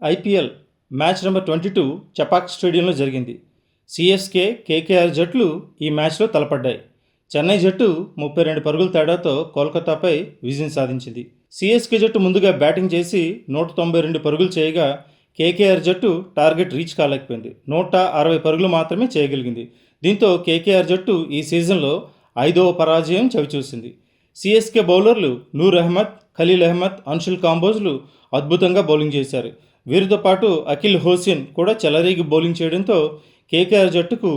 IPL match number 22 Chepauk స్టేడియంలో జరిగింది. CSK, KKR జట్లు ఈ మ్యాచ్లో తలపడ్డాయి. చెన్నై జట్టు 32 పరుగుల తేడాతో కోల్కతాపై విజయం సాధించింది. సిఎస్కే జట్టు ముందుగా బ్యాటింగ్ చేసి 192 పరుగులు చేయగా కేకేఆర్ జట్టు టార్గెట్ రీచ్ కాలేకపోయింది. 160 పరుగులు మాత్రమే చేయగలిగింది. దీంతో కేకేఆర్ జట్టు ఈ సీజన్లో 5వ పరాజయం చవిచూసింది. సిఎస్కే బౌలర్లు నూర్ అహ్మద్, ఖలీల్ అహ్మద్, అన్షుల్ కాంబోజ్లు అద్భుతంగా బౌలింగ్ చేశారు. వీరితో పాటు అఖిల్ హోసిన్ కూడా చెలరేగి బౌలింగ్ చేయడంతో కేకేఆర్ జట్టుకు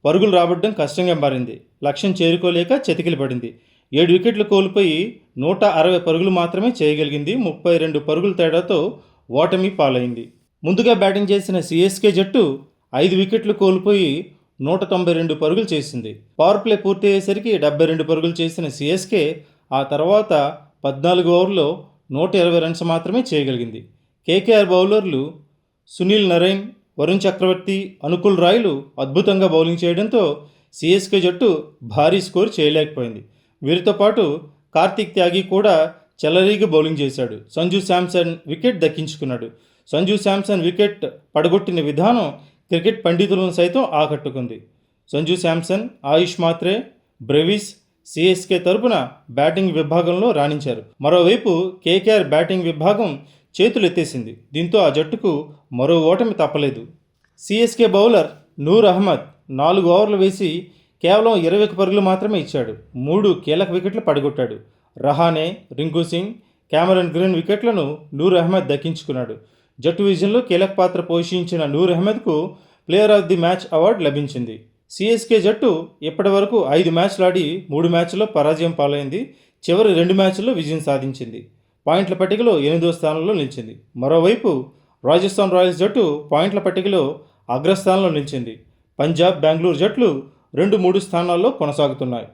పరుగులు రాబట్టడం కష్టంగా మారింది. లక్ష్యం చేరుకోలేక చతికిల పడింది. 7 వికెట్లు కోల్పోయి 160 పరుగులు మాత్రమే చేయగలిగింది. 32 పరుగుల తేడాతో ఓటమి పాలైంది. ముందుగా బ్యాటింగ్ చేసిన సిఎస్కే జట్టు 5 వికెట్లు కోల్పోయి 192 పరుగులు చేసింది. పవర్ ప్లే పూర్తి అయ్యేసరికి 72 పరుగులు చేసిన సిఎస్కే ఆ తర్వాత 14 ఓవర్లో 120 రన్స్ మాత్రమే చేయగలిగింది. కేకేఆర్ బౌలర్లు సునీల్ నరైన్, వరుణ్ చక్రవర్తి, అనుకుల్ రాయ్లు అద్భుతంగా బౌలింగ్ చేయడంతో సిఎస్కే జట్టు భారీ స్కోర్ చేయలేకపోయింది. వీరితో పాటు కార్తిక్ త్యాగి కూడా చెలరీగి బౌలింగ్ చేశాడు. సంజు శాంసన్ వికెట్ దక్కించుకున్నాడు. సంజు శాంసన్ వికెట్ పడగొట్టిన విధానం క్రికెట్ పండితులను సైతం ఆకట్టుకుంది. సంజు శాంసన్, ఆయుష్ మాత్రే, బ్రెవిస్ సిఎస్కే తరపున బ్యాటింగ్ విభాగంలో రాణించారు. మరోవైపు కేకేఆర్ బ్యాటింగ్ విభాగం చేతులెత్తేసింది. దీంతో ఆ జట్టుకు మరో ఓటమి తప్పలేదు. సిఎస్కే బౌలర్ నూర్ అహ్మద్ 4 ఓవర్లు వేసి కేవలం 21 పరుగులు మాత్రమే ఇచ్చాడు. 3 కీలక వికెట్లు పడగొట్టాడు. రహానే, రింకు సింగ్, క్యామరన్ గ్రీన్ వికెట్లను నూర్ అహ్మద్ దక్కించుకున్నాడు. జట్టు విజయంలో కీలక పాత్ర పోషించిన నూర్ అహ్మద్కు player of the match award లభించింది. సిఎస్కే జట్టు ఇప్పటి వరకు 5 మ్యాచ్లు ఆడి 3 మ్యాచ్ల్లో పరాజయం పాలైంది. చివరి 2 మ్యాచ్ల్లో విజయం సాధించింది. పాయింట్ల పట్టికలో 8వ స్థానంలో నిలిచింది. మరోవైపు రాజస్థాన్ రాయల్స్ జట్టు పాయింట్ల పట్టికలో అగ్రస్థానంలో నిలిచింది. పంజాబ్, బెంగళూరు జట్లు 2, 3 స్థానాల్లో కొనసాగుతున్నాయి.